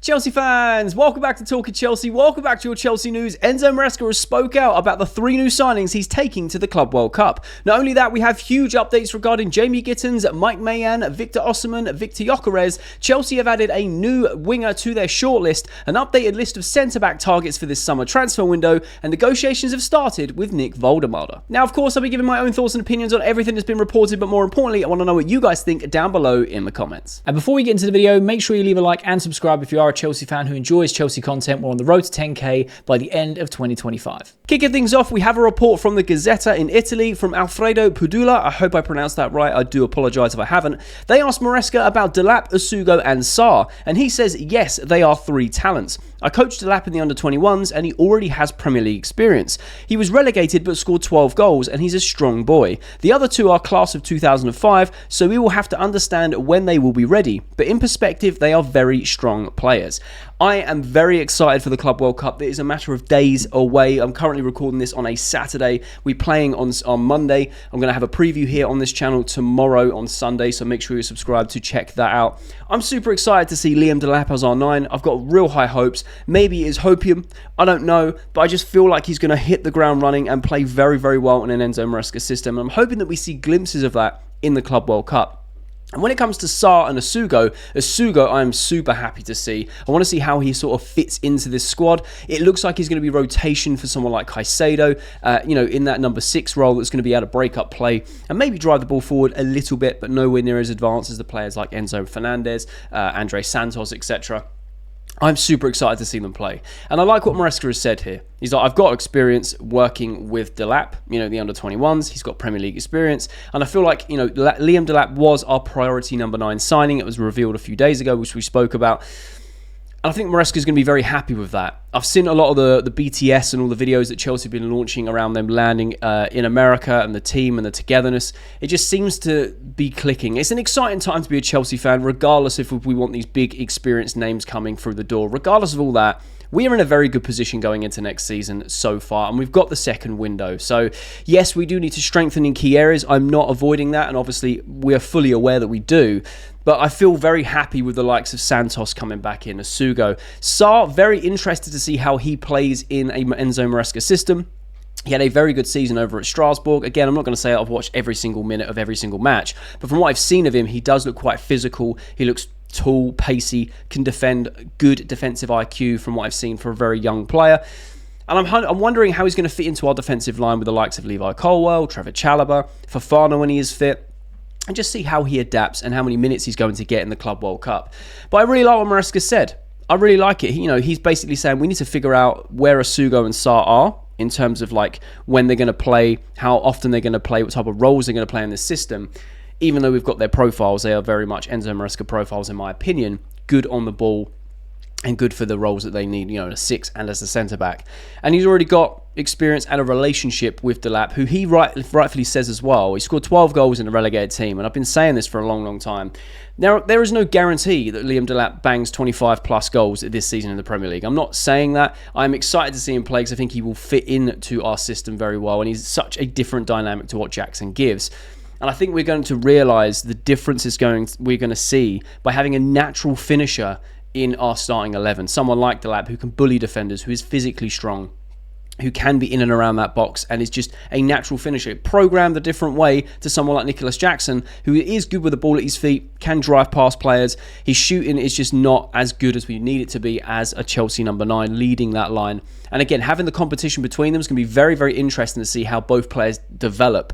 Chelsea fans, welcome back to Talking Chelsea. Welcome back to your Chelsea news. Enzo Maresca has spoke out about the 3 new signings he's taking to the Club World Cup. Not only that, we have huge updates regarding Jamie Gittens, Mike Maignan, Viktor Osimhen, Viktor Gyokeres. Chelsea have added a new winger to their shortlist, an updated list of centre-back targets for this summer transfer window, and negotiations have started with Nick Woltemade. Now, of course, I'll be giving my own thoughts and opinions on everything that's been reported, but more importantly, I want to know what you guys think down below in the comments. And before we get into the video, make sure you leave a like and subscribe if you are a Chelsea fan who enjoys Chelsea content. We're on the road to 10k by the end of 2025. Kicking things off, we have a report from the Gazzetta in Italy from Alfredo Pudula. I hope I pronounced that right. I do apologise if I haven't. They asked Maresca about Delap, Essugo and Sarr, and he says, yes, they are 3 talents. I coached Delap in the under-21s and he already has Premier League experience. He was relegated but scored 12 goals and he's a strong boy. The other 2 are class of 2005, so we will have to understand when they will be ready. But in perspective, they are very strong players. I am very excited for the Club World Cup. It is a matter of days away. I'm currently recording this on a Saturday. We're playing on Monday. I'm going to have a preview here on this channel tomorrow on Sunday, so make sure you subscribe to check that out. I'm super excited to see Liam Delap as R9. I've got real high hopes. Maybe it is hopium. I don't know, but I just feel like he's going to hit the ground running and play very, very well in an Enzo Maresca system. I'm hoping that we see glimpses of that in the Club World Cup. And when it comes to Sarr and Essugo, I'm super happy to see. I want to see how he sort of fits into this squad. It looks like he's going to be rotation for someone like Caicedo, in that number 6 role that's going to be able to break up play and maybe drive the ball forward a little bit, but nowhere near as advanced as the players like Enzo Fernandez, Andre Santos, etc. I'm super excited to see them play. And I like what Maresca has said here. He's like, I've got experience working with Delap, the under-21s. He's got Premier League experience. And I feel like, Liam Delap was our priority number 9 signing. It was revealed a few days ago, which we spoke about. And I think Maresca is going to be very happy with that. I've seen a lot of the BTS and all the videos that Chelsea have been launching around them landing in America and the team and the togetherness. It just seems to be clicking. It's an exciting time to be a Chelsea fan, regardless if we want these big experienced names coming through the door. Regardless of all that, we are in a very good position going into next season so far, and we've got the second window. So, yes, we do need to strengthen in key areas. I'm not avoiding that, and obviously we are fully aware that we do. But I feel very happy with the likes of Santos coming back in, Essugo. Sarr, very interested to see how he plays in a Enzo Maresca system. He had a very good season over at Strasbourg. Again, I'm not going to say I've watched every single minute of every single match, but from what I've seen of him, he does look quite physical. He looks tall, pacey, can defend, good defensive IQ from what I've seen for a very young player. And I'm wondering how he's going to fit into our defensive line with the likes of Levi Colwill, Trevor Chalobah, Fofana when he is fit, and just see how he adapts and how many minutes he's going to get in the Club World Cup. But I really like what Maresca said. I really like it. He's basically saying we need to figure out where Essugo and Sarr are in terms of like when they're going to play, how often they're going to play, what type of roles they're going to play in this system. Even though we've got their profiles, they are very much Enzo Maresca profiles in my opinion. Good on the ball and good for the roles that they need, a 6 and as a centre-back. And he's already got experience and a relationship with Delap, who he rightfully says as well. He scored 12 goals in a relegated team, and I've been saying this for a long, long time. Now, there is no guarantee that Liam Delap bangs 25-plus goals this season in the Premier League. I'm not saying that. I'm excited to see him play because I think he will fit into our system very well, and he's such a different dynamic to what Jackson gives. And I think we're going to realise the difference we're going to see by having a natural finisher in our starting 11. Someone like Delap who can bully defenders, who is physically strong, who can be in and around that box and is just a natural finisher. Programmed a different way to someone like Nicholas Jackson, who is good with the ball at his feet, can drive past players. His shooting is just not as good as we need it to be as a Chelsea number 9 leading that line. And again, having the competition between them is going to be very, very interesting to see how both players develop,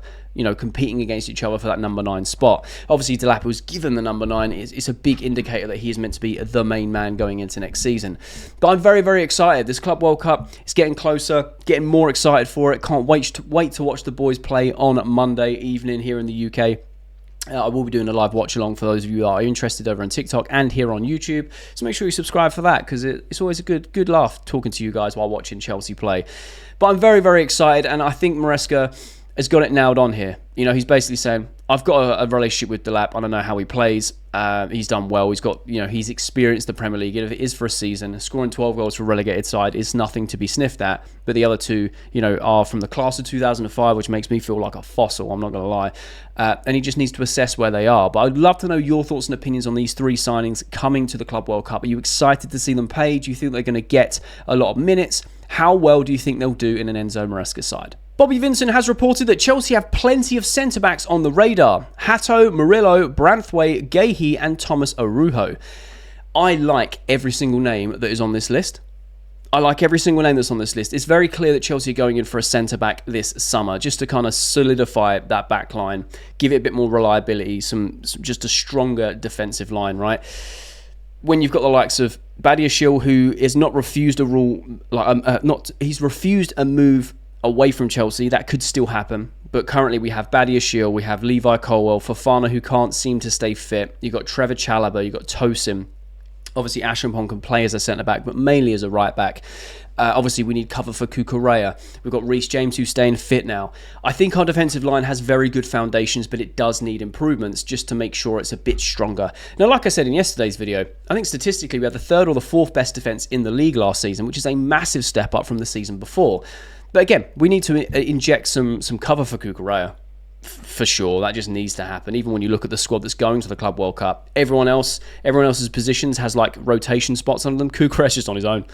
competing against each other for that number 9 spot. Obviously, Delap was given the number 9. It's a big indicator that he is meant to be the main man going into next season. But I'm very, very excited. This Club World Cup is getting closer, getting more excited for it. Can't wait to watch the boys play on Monday evening here in the UK. I will be doing a live watch along for those of you that are interested over on TikTok and here on YouTube. So make sure you subscribe for that because it's always a good laugh talking to you guys while watching Chelsea play. But I'm very, very excited, and I think Maresca has got it nailed on here. He's basically saying, I've got a relationship with Delap. I don't know how he plays. He's done well. He's got, he's experienced the Premier League. If it is for a season, scoring 12 goals for a relegated side is nothing to be sniffed at. But the other two, are from the class of 2005, which makes me feel like a fossil, I'm not going to lie. And he just needs to assess where they are. But I'd love to know your thoughts and opinions on these three signings coming to the Club World Cup. Are you excited to see them play? Do you think they're going to get a lot of minutes? How well do you think they'll do in an Enzo Maresca side? Bobby Vincent has reported that Chelsea have plenty of centre-backs on the radar. Hato, Murillo, Branthwaite, Guéhi and Thomas Araujo. I like every single name that is on this list. It's very clear that Chelsea are going in for a centre-back this summer, just to kind of solidify that back line, give it a bit more reliability, just a stronger defensive line, right? When you've got the likes of Badiashile, who is not refused a rule, he's refused a move away from Chelsea. That could still happen, but currently we have Badiashile, we have Levi Colwill, Fofana, who can't seem to stay fit. You've got Trevor Chalobah, you've got Tosin. Obviously, Ashampong can play as a centre-back, but mainly as a right-back. Obviously, we need cover for Cucurella. We've got Reece James, who's staying fit now. I think our defensive line has very good foundations, but it does need improvements just to make sure it's a bit stronger. Now, like I said in yesterday's video, I think statistically we had the third or the fourth best defence in the league last season, which is a massive step up from the season before. But again, we need to inject some cover for Cucurella. For sure, that just needs to happen. Even when you look at the squad that's going to the Club World Cup, everyone else's positions has like rotation spots under them. Cucurella just on his own,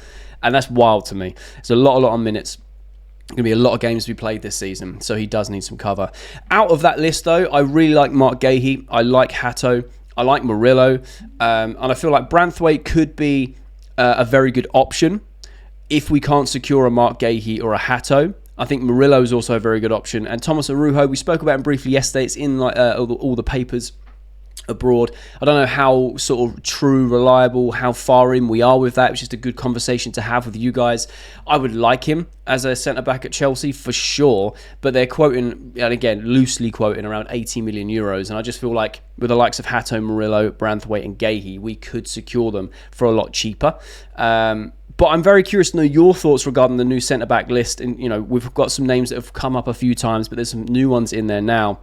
and that's wild to me. There's a lot of minutes. Going to be a lot of games to be played this season, so he does need some cover. Out of that list, though, I really like Mark Guéhi. I like Hato. I like Murillo, and I feel like Branthwaite could be a very good option if we can't secure a Mark Guéhi or a Hato. I think Murillo is also a very good option. And Thomas Araujo, we spoke about him briefly yesterday. It's in like all the papers abroad. I don't know how sort of true, reliable, how far in we are with that. It's just a good conversation to have with you guys. I would like him as a centre-back at Chelsea for sure, but they're quoting, and again, loosely quoting around 80 million euros. And I just feel like with the likes of Hato, Murillo, Branthwaite and Guéhi, we could secure them for a lot cheaper. But I'm very curious to know your thoughts regarding the new centre-back list. And, we've got some names that have come up a few times, but there's some new ones in there now.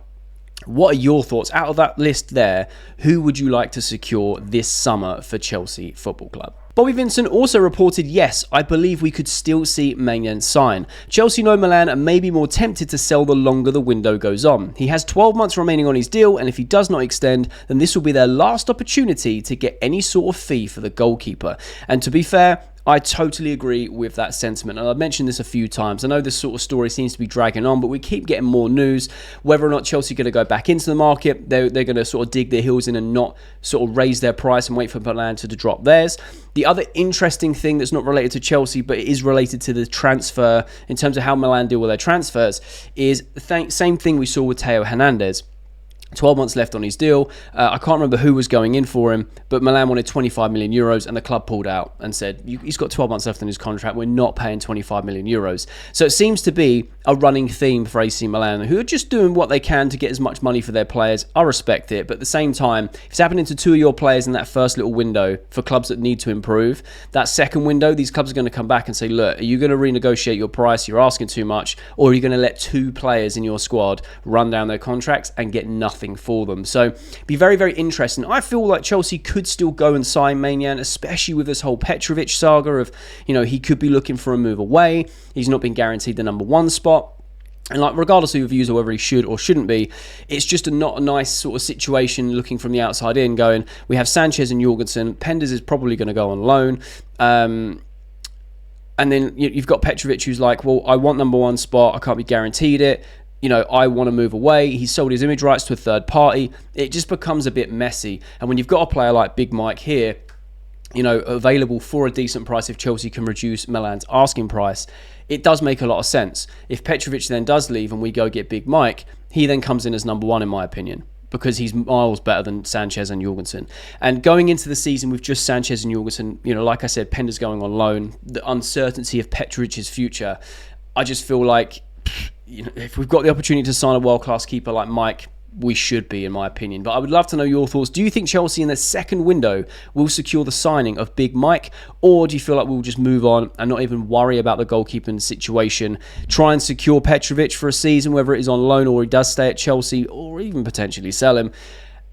What are your thoughts? Out of that list there, who would you like to secure this summer for Chelsea Football Club? Bobby Vincent also reported, yes, I believe we could still see Maignan sign. Chelsea know Milan and may be more tempted to sell the longer the window goes on. He has 12 months remaining on his deal, and if he does not extend, then this will be their last opportunity to get any sort of fee for the goalkeeper. And to be fair, I totally agree with that sentiment, and I've mentioned this a few times. I know this sort of story seems to be dragging on, but we keep getting more news. Whether or not Chelsea are going to go back into the market, they're going to sort of dig their heels in and not sort of raise their price and wait for Milan to drop theirs. The other interesting thing that's not related to Chelsea, but it is related to the transfer in terms of how Milan deal with their transfers, is the same thing we saw with Theo Hernandez. 12 months left on his deal. I can't remember who was going in for him, but Milan wanted 25 million euros and the club pulled out and said, he's got 12 months left on his contract. We're not paying 25 million euros. So it seems to be a running theme for AC Milan, who are just doing what they can to get as much money for their players. I respect it, but at the same time, if it's happening to two of your players in that first little window for clubs that need to improve, that second window, these clubs are going to come back and say, look, are you going to renegotiate your price? You're asking too much. Or are you going to let two players in your squad run down their contracts and get nothing for them? So be very, very interesting. I feel like Chelsea could still go and sign Maignan, especially with this whole Petrovic saga of, he could be looking for a move away. He's not been guaranteed the number one spot. And regardless of your views or whether he should or shouldn't be, it's just not a nice sort of situation looking from the outside in going, we have Sanchez and Jorgensen. Penders is probably going to go on loan. And then you've got Petrovic who's like, well, I want number one spot. I can't be guaranteed it. I want to move away. He sold his image rights to a third party. It just becomes a bit messy. And when you've got a player like Big Mike here, available for a decent price if Chelsea can reduce Milan's asking price, it does make a lot of sense. If Petrovic then does leave and we go get Big Mike, he then comes in as number one in my opinion, because he's miles better than Sanchez and Jorgensen. And going into the season with just Sanchez and Jorgensen, like I said, Pender's going on loan, the uncertainty of Petrovic's future, I just feel like if we've got the opportunity to sign a world-class keeper like Mike, we should be, in my opinion. But I would love to know your thoughts. Do you think Chelsea in their second window will secure the signing of Big Mike? Or do you feel like we'll just move on and not even worry about the goalkeeping situation? Try and secure Petrovic for a season, whether it is on loan or he does stay at Chelsea, or even potentially sell him.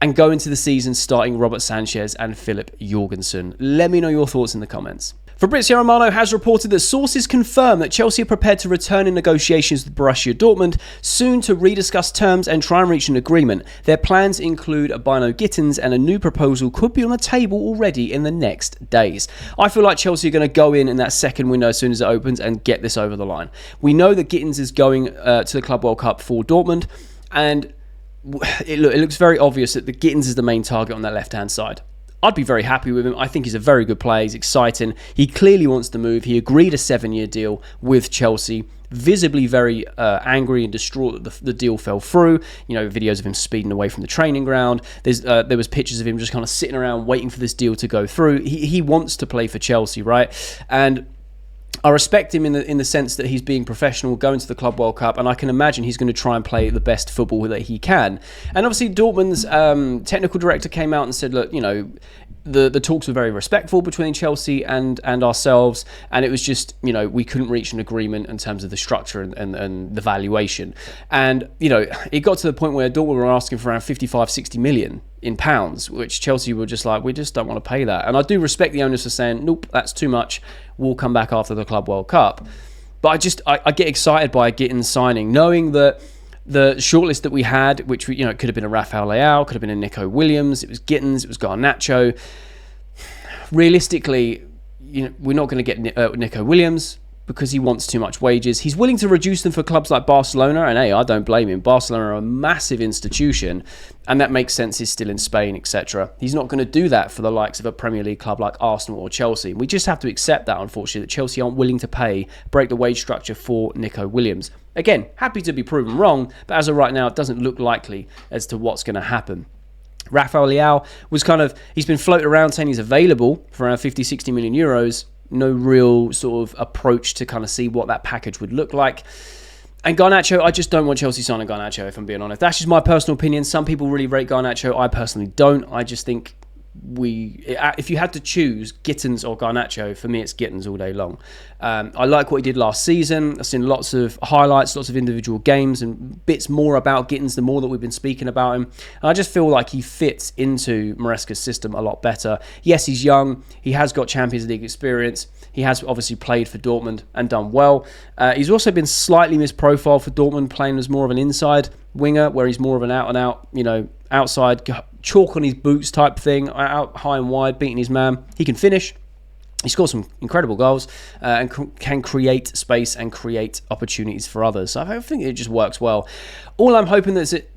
and go into the season starting Robert Sanchez and Philip Jorgensen? Let me know your thoughts in the comments. Fabrizio Romano has reported that sources confirm that Chelsea are prepared to return in negotiations with Borussia Dortmund soon to rediscuss terms and try and reach an agreement. Their plans include a Bino Gittens, and a new proposal could be on the table already in the next days. I feel like Chelsea are going to go in that second window as soon as it opens and get this over the line. We know that Gittens is going to the Club World Cup for Dortmund, and it looks very obvious that the Gittens is the main target on that left-hand side. I'd be very happy with him. I think he's a very good player. He's exciting. He clearly wants to move. He agreed a 7-year deal with Chelsea. Visibly very angry and distraught that the deal fell through. You know, videos of him speeding away from the training ground. There was pictures of him just kind of sitting around waiting for this deal to go through. He wants to play for Chelsea, right? And I respect him in the sense that he's being professional, going to the Club World Cup, and I can imagine he's going to try and play the best football that he can. And obviously Dortmund's technical director came out and said, look, you know, the talks were very respectful between Chelsea and ourselves, and it was just, you know, we couldn't reach an agreement in terms of the structure and the valuation. And, you know, it got to the point where Dortmund were asking for around 55-60 million in pounds, which Chelsea were just like, we just don't want to pay that. And I do respect the owners for saying, nope, that's too much. We'll come back after the Club World Cup. But I get excited by Gittens signing, knowing that the shortlist that we had, which we, you know, it could have been a Rafael Leao, could have been a Nico Williams, it was Gittens, it was Garnacho. Realistically, you know, we're not going to get Nico Williams because he wants too much wages. He's willing to reduce them for clubs like Barcelona, and hey, I don't blame him. Barcelona are a massive institution, and that makes sense. He's still in Spain, etc. He's not going to do that for the likes of a Premier League club like Arsenal or Chelsea. We just have to accept that, unfortunately, that Chelsea aren't willing to break the wage structure for Nico Williams. Again, happy to be proven wrong, but as of right now, it doesn't look likely as to what's going to happen. Rafael Leao was he's been floated around saying he's available for around 50-60 million euros. No real sort of approach to kind of see what that package would look like. And Garnacho, I just don't want Chelsea signing Garnacho, if I'm being honest. That's just my personal opinion. Some people really rate Garnacho. I personally don't. I just think if you had to choose Gittens or Garnacho, for me it's Gittens all day long. I like what he did last season. I've seen lots of highlights, lots of individual games, and bits more about Gittens the more that we've been speaking about him. And I just feel like he fits into Maresca's system a lot better. Yes, he's young. He has got Champions League experience. He has obviously played for Dortmund and done well. He's also been slightly misprofiled for Dortmund, playing as more of an inside winger, where he's more of an out-and-out, you know, outside, chalk on his boots type thing, out high and wide, beating his man. He can finish. He scores some incredible goals and can create space and create opportunities for others. So I think it just works well. All I'm hoping is that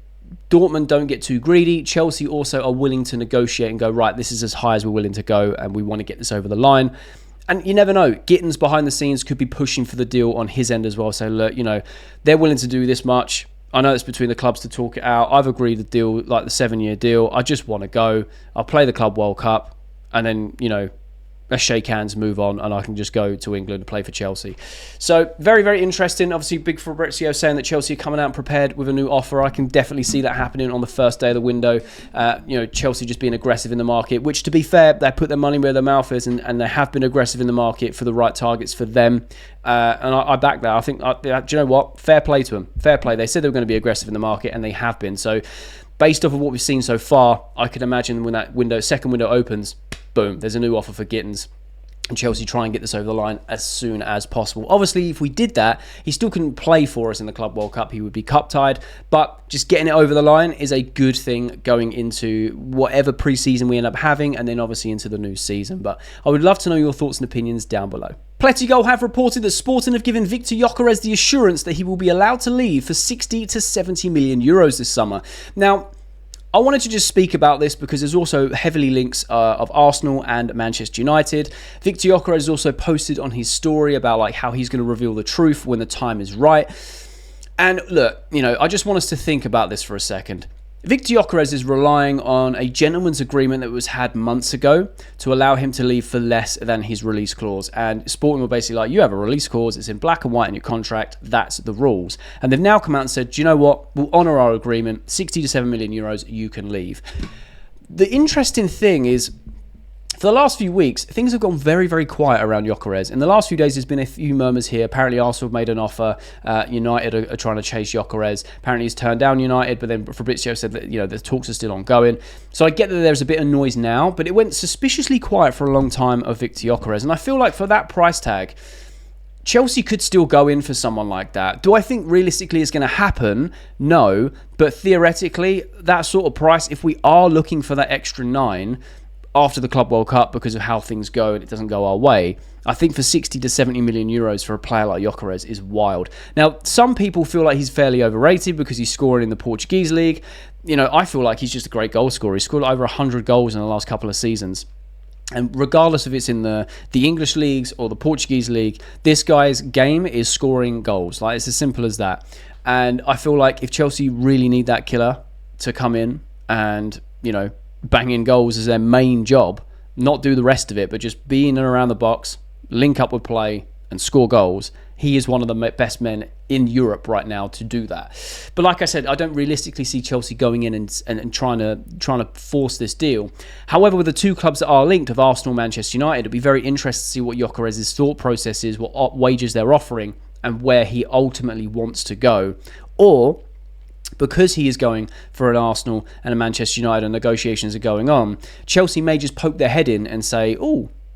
Dortmund don't get too greedy. Chelsea also are willing to negotiate and go, right, this is as high as we're willing to go, and we want to get this over the line. And you never know. Gittens behind the scenes could be pushing for the deal on his end as well. So, look, you know, they're willing to do this much. I know it's between the clubs to talk it out. I've agreed the deal, like the 7-year deal. I just want to go. I'll play the Club World Cup, and then, you know, let's shake hands, move on, and I can just go to England and play for Chelsea. So very, very interesting. Obviously, big Fabrizio saying that Chelsea are coming out prepared with a new offer. I can definitely see that happening on the first day of the window. You know, Chelsea just being aggressive in the market, which, to be fair, they put their money where their mouth is, and they have been aggressive in the market for the right targets for them. And I back that. I think, do you know what? Fair play to them. Fair play. They said they were going to be aggressive in the market, and they have been. So based off of what we've seen so far, I could imagine when that second window opens, boom, there's a new offer for Gittens, and Chelsea try and get this over the line as soon as possible. Obviously, if we did that, he still couldn't play for us in the Club World Cup. He would be cup tied, but just getting it over the line is a good thing going into whatever pre-season we end up having, and then obviously into the new season. But I would love to know your thoughts and opinions down below. Plettigol have reported that Sporting have given Viktor Gyokeres the assurance that he will be allowed to leave for 60 to 70 million euros this summer. Now, I wanted to just speak about this because there's also heavily links of Arsenal and Manchester United. Viktor Gyokeres has also posted on his story about like how he's going to reveal the truth when the time is right. And look, you know, I just want us to think about this for a second. Viktor Gyokeres is relying on a gentleman's agreement that was had months ago to allow him to leave for less than his release clause. And Sporting were basically like, you have a release clause, it's in black and white in your contract, that's the rules. And they've now come out and said, do you know what? We'll honour our agreement, 60 to 7 million euros, you can leave. The interesting thing is, For the last few weeks, things have gone very, very quiet around Gyokeres. In the last few days, there's been a few murmurs here. Apparently, Arsenal have made an offer. United are trying to chase Gyokeres. Apparently, he's turned down United, but then Fabrizio said that the talks are still ongoing. So I get that there's a bit of noise now, but it went suspiciously quiet for a long time of Viktor Gyokeres. And I feel like for that price tag, Chelsea could still go in for someone like that. Do I think realistically it's going to happen? No. But theoretically, that sort of price, if we are looking for that extra 9 after the Club World Cup because of how things go and it doesn't go our way, I think for 60 to 70 million euros for a player like Gyokeres is wild. Now, some people feel like he's fairly overrated because he's scoring in the Portuguese league. I feel like he's just a great goal scorer. He's scored over 100 goals in the last couple of seasons. And regardless if it's in the English leagues or the Portuguese league, this guy's game is scoring goals. Like, it's as simple as that. And I feel like if Chelsea really need that killer to come in and, bang in goals as their main job, not do the rest of it, but just be in and around the box, link up with play and score goals, he is one of the best men in Europe right now to do that. But like I said, I don't realistically see Chelsea going in and trying to force this deal. However, with the two clubs that are linked of Arsenal and Manchester United, it'd be very interesting to see what Gyokeres' thought process is, what wages they're offering, and where he ultimately wants to go. Or, because he is going for an Arsenal and a Manchester United and negotiations are going on, Chelsea may just poke their head in and say,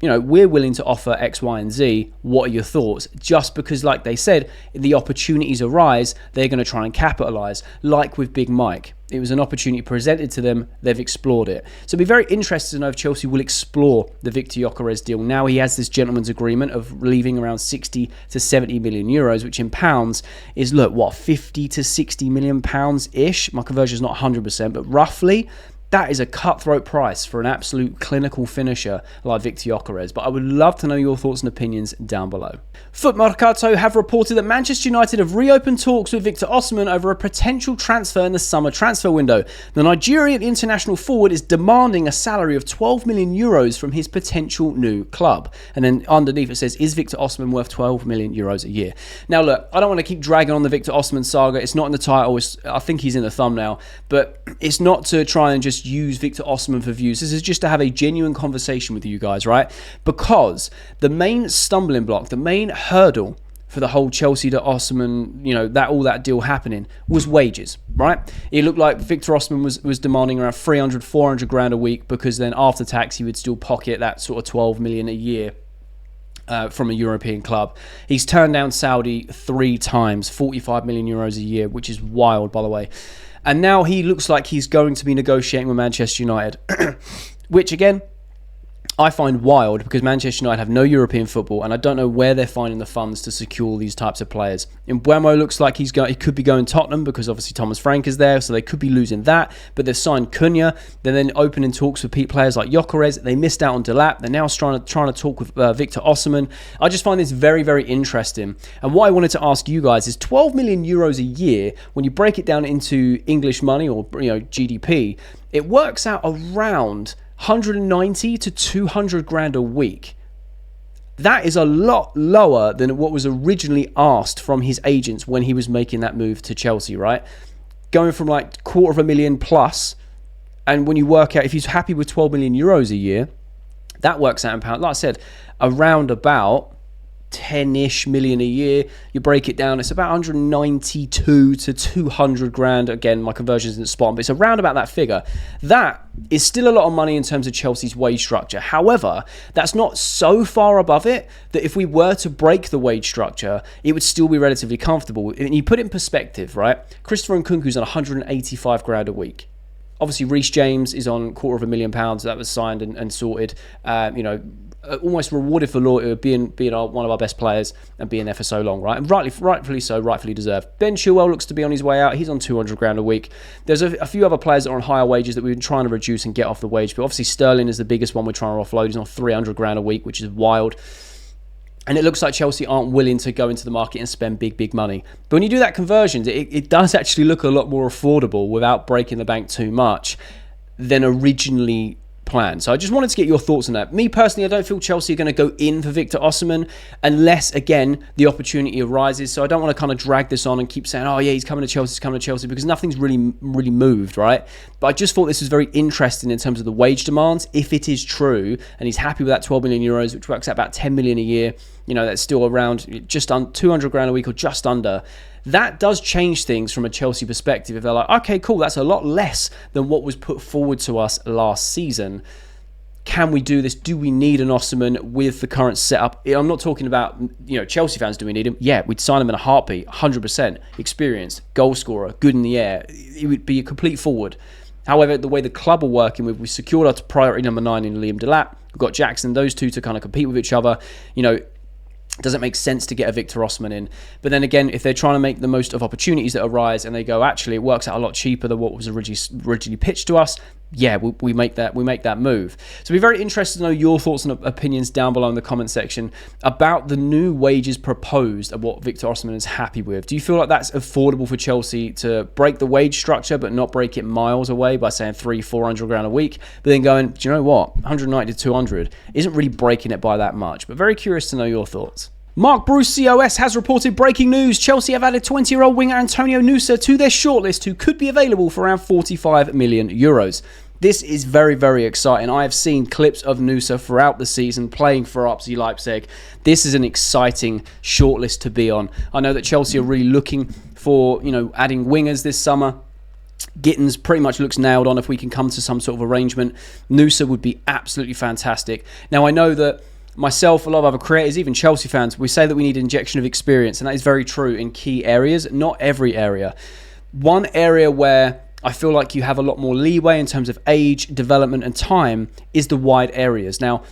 we're willing to offer X, Y, and Z. What are your thoughts? Just because, like they said, the opportunities arise, they're going to try and capitalise. Like with Big Mike. It was an opportunity presented to them. They've explored it. So it'd be very interesting to know if Chelsea will explore the Viktor Gyokeres deal. Now he has this gentleman's agreement of leaving around 60 to 70 million euros, which in pounds is, 50 to 60 million pounds-ish. My conversion is not 100%, but roughly. That is a cutthroat price for an absolute clinical finisher like Viktor Gyokeres. But I would love to know your thoughts and opinions down below. Foot Mercato have reported that Manchester United have reopened talks with Victor Osimhen over a potential transfer in the summer transfer window. The Nigerian international forward is demanding a salary of 12 million euros from his potential new club. And then underneath it says, is Victor Osimhen worth 12 million euros a year? Now look, I don't want to keep dragging on the Victor Osimhen saga. It's not in the title. I think he's in the thumbnail. But it's not to try and just use Victor Osimhen for views. This is just to have a genuine conversation with you guys, right? Because the main stumbling block, the main hurdle for the whole Chelsea to Osimhen, all that deal happening was wages, right? It looked like Victor Osimhen was demanding around 300, 400 grand a week, because then after tax he would still pocket that sort of 12 million a year from a European club. He's turned down Saudi 3 times, 45 million euros a year, which is wild, by the way. And now he looks like he's going to be negotiating with Manchester United, which again, I find wild, because Manchester United have no European football, and I don't know where they're finding the funds to secure these types of players. Mbeumo looks like he could be going Tottenham, because obviously Thomas Frank is there, so they could be losing that. But they've signed Cunha. They're then opening talks with players like Gyokeres. They missed out on Delap. They're now trying to talk with Victor Osimhen. I just find this very, very interesting. And what I wanted to ask you guys is 12 million euros a year, when you break it down into English money or GDP, it works out around 190 to 200 grand a week. That is a lot lower than what was originally asked from his agents when he was making that move to Chelsea, right? Going from like $250,000 plus, and when you work out, if he's happy with 12 million euros a year, that works out in pounds. Like I said, around about 10-ish million a year. You break it down, it's about 192 to 200 grand. Again, my conversion isn't spot on, but it's around about that figure. That is still a lot of money in terms of Chelsea's wage structure. However, that's not so far above it that if we were to break the wage structure, it would still be relatively comfortable. And you put it in perspective, right? Christopher Nkunku's on 185 grand a week. Obviously, Reece James is on £250,000. That was signed and sorted. Almost rewarded for loyalty, being one of our best players and being there for so long, right? And rightfully so, rightfully deserved. Ben Chilwell looks to be on his way out. He's on 200 grand a week. There's a few other players that are on higher wages that we've been trying to reduce and get off the wage. But obviously Sterling is the biggest one we're trying to offload. He's on 300 grand a week, which is wild. And it looks like Chelsea aren't willing to go into the market and spend big money. But when you do that conversion, it does actually look a lot more affordable without breaking the bank too much than originally plan. So I just wanted to get your thoughts on that. Me personally, I don't feel Chelsea are going to go in for Viktor Osimhen unless, again, the opportunity arises. So I don't want to kind of drag this on and keep saying, oh yeah, he's coming to Chelsea, because nothing's really moved, right? But I just thought this was very interesting in terms of the wage demands. If it is true, and he's happy with that 12 million euros, which works out about 10 million a year, that's still around just on 200 grand a week or just under. That does change things from a Chelsea perspective. If they're like, okay, cool, that's a lot less than what was put forward to us last season. Can we do this? Do we need an Osimhen with the current setup? I'm not talking about, Chelsea fans, do we need him? Yeah, we'd sign him in a heartbeat, 100%. Experienced, goal scorer, good in the air. It would be a complete forward. However, the way the club are working with, we secured our priority number 9 in Liam Delap. We've got Jackson, those two to kind of compete with each other. Does it make sense to get a Viktor Osimhen in? But then again, if they're trying to make the most of opportunities that arise and they go, actually, it works out a lot cheaper than what was originally pitched to us, yeah, we make that move. So be very interested to know your thoughts and opinions down below in the comment section about the new wages proposed and what Viktor Osimhen is happy with. Do you feel like that's affordable for Chelsea to break the wage structure but not break it miles away by saying 300-400 grand a week, but then going, do you know what, 190 to 200 isn't really breaking it by that much? But very curious to know your thoughts. Mark Bruce COS has reported breaking news. Chelsea have added 20-year-old winger Antonio Nusa to their shortlist, who could be available for around 45 million euros. This is very, very exciting. I have seen clips of Nusa throughout the season playing for RB Leipzig. This is an exciting shortlist to be on. I know that Chelsea are really looking for, adding wingers this summer. Gittens pretty much looks nailed on if we can come to some sort of arrangement. Nusa would be absolutely fantastic. Now, I know that myself, a lot of other creators, even Chelsea fans, we say that we need injection of experience, and that is very true in key areas, not every area. One area where I feel like you have a lot more leeway in terms of age, development, and time is the wide areas. Now,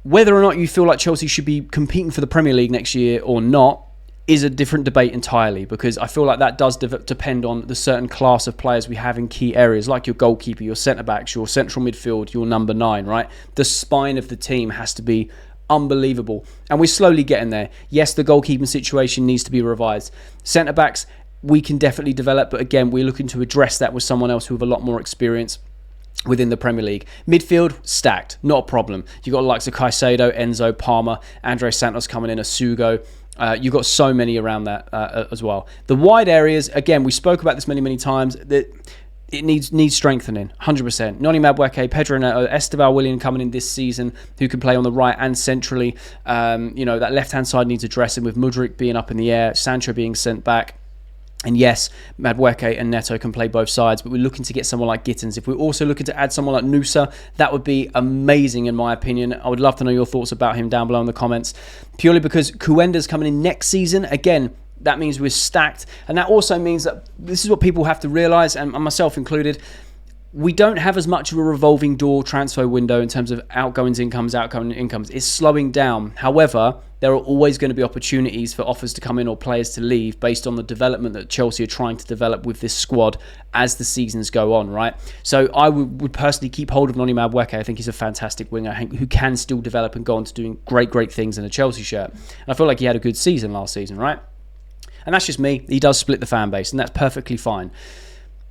whether or not you feel like Chelsea should be competing for the Premier League next year or not is a different debate entirely, because I feel like that does depend on the certain class of players we have in key areas, like your goalkeeper, your centre-backs, your central midfield, your number 9, right? The spine of the team has to be unbelievable, and we're slowly getting there. Yes, the goalkeeping situation needs to be revised. Centre backs we can definitely develop, but again, we're looking to address that with someone else with a lot more experience within the Premier League. Midfield stacked, not a problem. You've got the likes of Caicedo, Enzo, Palmer, Andre Santos coming in, Essugo. You've got so many around that as well. The wide areas, again, we spoke about this many times, that it needs strengthening, 100%. Noni Madueke, Pedro Neto, Esteban Willian coming in this season, who can play on the right and centrally. That left-hand side needs addressing, with Mudryk being up in the air, Sancho being sent back. And yes, Madueke and Neto can play both sides, but we're looking to get someone like Gittens. If we're also looking to add someone like Nusa, that would be amazing in my opinion. I would love to know your thoughts about him down below in the comments, purely because Kuenda's coming in next season. Again, that means we're stacked, and that also means that this is what people have to realise, and myself included, we don't have as much of a revolving door transfer window in terms of outgoings incomes, outgoing incomes. It's slowing down. However, there are always going to be opportunities for offers to come in or players to leave based on the development that Chelsea are trying to develop with this squad as the seasons go on, right? So I would personally keep hold of Noni Madueke. I think he's a fantastic winger who can still develop and go on to doing great things in a Chelsea shirt. And I feel like he had a good season last season, right? And that's just me. He does split the fan base, and that's perfectly fine.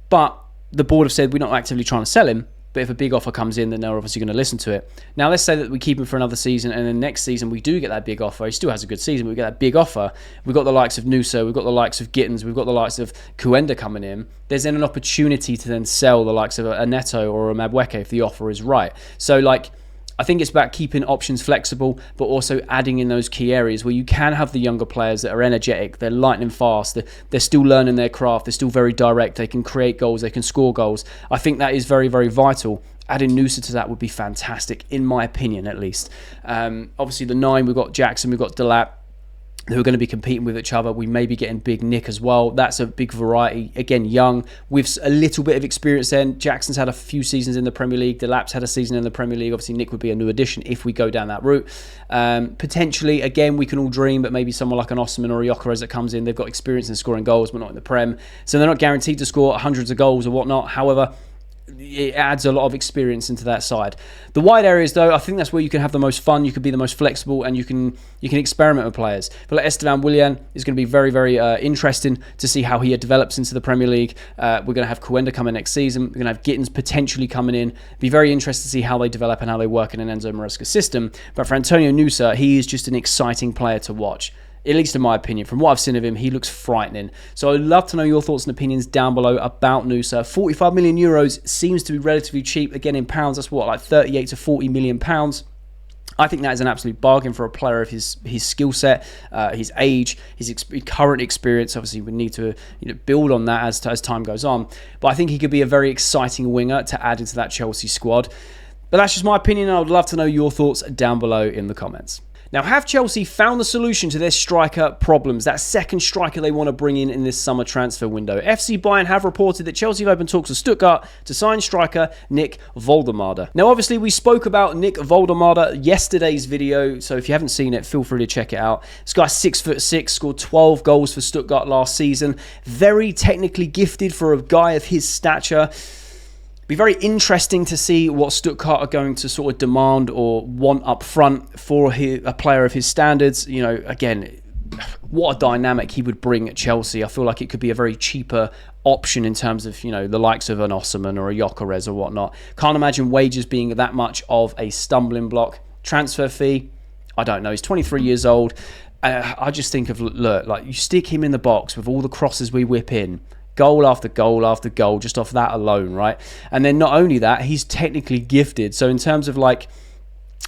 But the board have said we're not actively trying to sell him, but if a big offer comes in, then they're obviously going to listen to it. Now, let's say that we keep him for another season, and then next season we do get that big offer. He still has a good season, but we get that big offer. We've got the likes of Nusa, we've got the likes of Gittens, we've got the likes of Kuenda coming in. There's then an opportunity to then sell the likes of a Neto or a Madueke if the offer is right. So, I think it's about keeping options flexible, but also adding in those key areas where you can have the younger players that are energetic, they're lightning fast, they're still learning their craft, they're still very direct, they can create goals, they can score goals. I think that is very, very vital. Adding Nusa to that would be fantastic, in my opinion, at least. Obviously, the 9, we've got Jackson, we've got Delap, who are going to be competing with each other. We may be getting Big Nick as well. That's a big variety. Again, young, with a little bit of experience then. Jackson's had a few seasons in the Premier League. Delap's had a season in the Premier League. Obviously, Nick would be a new addition if we go down that route. Potentially, again, we can all dream, but maybe someone like an Osimhen or a Gyokeres that comes in, they've got experience in scoring goals, but not in the Prem. So they're not guaranteed to score hundreds of goals or whatnot. However, it adds a lot of experience into that side. The wide areas, though, I think that's where you can have the most fun. You can be the most flexible, and you can experiment with players. But like Esteban Willian is going to be very, very interesting to see how he develops into the Premier League. We're going to have Coenda coming next season. We're going to have Gittens potentially coming in. Be very interested to see how they develop and how they work in an Enzo Maresca system. But for Antonio Nusa, he is just an exciting player to watch. At least in my opinion, from what I've seen of him, he looks frightening. So I'd love to know your thoughts and opinions down below about Nusa. 45 million euros seems to be relatively cheap. Again, in pounds, that's what, like 38 to 40 million pounds. I think that is an absolute bargain for a player of his skill set, his age, his current experience. Obviously, we need to build on that as time goes on. But I think he could be a very exciting winger to add into that Chelsea squad. But that's just my opinion, and I would love to know your thoughts down below in the comments. Now, have Chelsea found the solution to their striker problems? That second striker they want to bring in this summer transfer window. FC Bayern have reported that Chelsea have opened talks with Stuttgart to sign striker Nick Woltemade. Now, obviously, we spoke about Nick Woltemade yesterday's video, so if you haven't seen it, feel free to check it out. This guy's 6'6", scored 12 goals for Stuttgart last season. Very technically gifted for a guy of his stature. Be very interesting to see what Stuttgart are going to sort of demand or want up front for a player of his standards. Again, what a dynamic he would bring at Chelsea. I feel like it could be a very cheaper option in terms of, the likes of an Osimhen or a Gyokeres or whatnot. Can't imagine wages being that much of a stumbling block. Transfer fee, I don't know. He's 23 years old. I just think of, look, like you stick him in the box with all the crosses we whip in. Goal after goal after goal, just off that alone, right? And then not only that, he's technically gifted. So in terms of like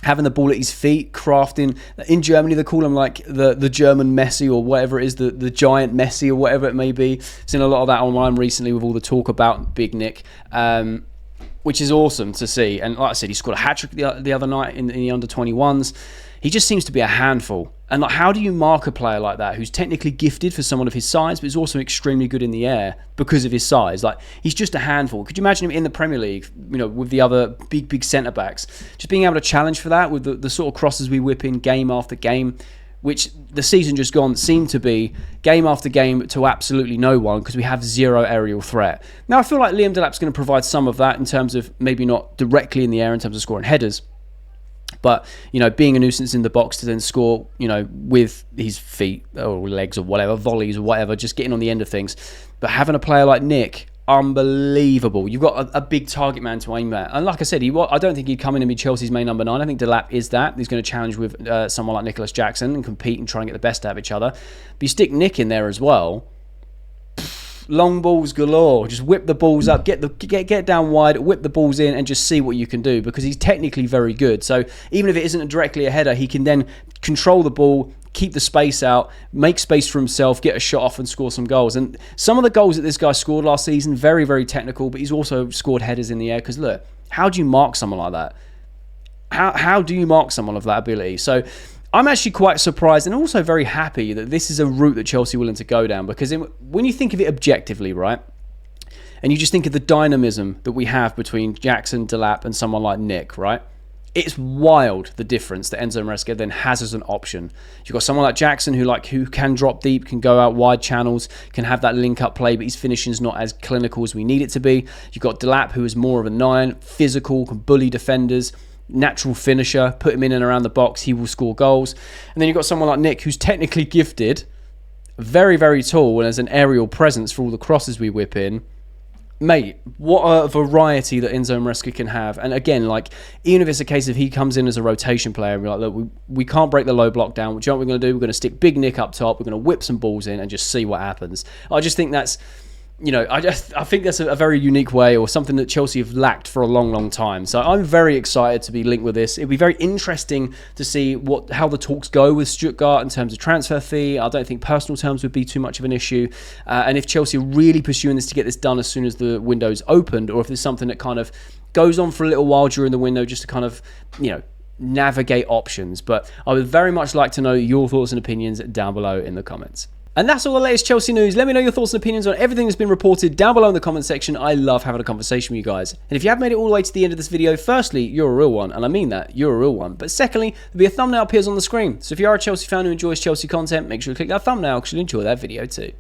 having the ball at his feet, crafting, in Germany they call him like the German Messi or whatever it is, the giant Messi or whatever it may be. Seen a lot of that online recently with all the talk about Big Nick, which is awesome to see. And like I said, he scored a hat-trick the other night in the under-21s. He just seems to be a handful. And like, how do you mark a player like that who's technically gifted for someone of his size, but is also extremely good in the air because of his size? Like, he's just a handful. Could you imagine him in the Premier League, with the other big centre-backs? Just being able to challenge for that with the sort of crosses we whip in game after game, which the season just gone seemed to be game after game to absolutely no one because we have zero aerial threat. Now, I feel like Liam Delap's going to provide some of that in terms of maybe not directly in the air in terms of scoring headers, but, being a nuisance in the box to then score, with his feet or legs or whatever, volleys or whatever, just getting on the end of things. But having a player like Nick, unbelievable. You've got a big target man to aim at. And like I said, I don't think he'd come in and be Chelsea's main number 9. I think Delap is that. He's going to challenge with someone like Nicholas Jackson and compete and try and get the best out of each other. But you stick Nick in there as well. Long balls galore. Just whip the balls up, get down wide, whip the balls in, and just see what you can do because he's technically very good. So even if it isn't directly a header, he can then control the ball, keep the space out, make space for himself, get a shot off and score some goals. And some of the goals that this guy scored last season, very, very technical, but he's also scored headers in the air because look, how do you mark someone like that? How do you mark someone of that ability? So I'm actually quite surprised and also very happy that this is a route that Chelsea are willing to go down because when you think of it objectively, right, and you just think of the dynamism that we have between Jackson, Delap and someone like Nick, right, it's wild the difference that Enzo Maresca then has as an option. You've got someone like Jackson who can drop deep, can go out wide channels, can have that link-up play, but his finishing is not as clinical as we need it to be. You've got Delap, who is more of a 9, physical, can bully defenders, natural finisher, put him in and around the box, he will score goals. And then you've got someone like Nick who's technically gifted, very, very tall, and has an aerial presence for all the crosses we whip in. Mate, what a variety that Enzo Maresca can have. And again, like, even if it's a case of he comes in as a rotation player and we're like, look, we can't break the low block down, what we're going to do? We're going to stick Big Nick up top, we're going to whip some balls in and just see what happens. I just think that's I think that's a very unique way, or something that Chelsea have lacked for a long, long time. So I'm very excited to be linked with this. It'll be very interesting to see how the talks go with Stuttgart in terms of transfer fee. I don't think personal terms would be too much of an issue. And if Chelsea are really pursuing this to get this done as soon as the window's opened, or if there's something that kind of goes on for a little while during the window just to kind of, navigate options. But I would very much like to know your thoughts and opinions down below in the comments. And that's all the latest Chelsea news. Let me know your thoughts and opinions on everything that's been reported down below in the comment section. I love having a conversation with you guys. And if you have made it all the way to the end of this video, firstly, you're a real one. And I mean that, you're a real one. But secondly, there'll be a thumbnail appears on the screen. So if you are a Chelsea fan who enjoys Chelsea content, make sure to click that thumbnail because you'll enjoy that video too.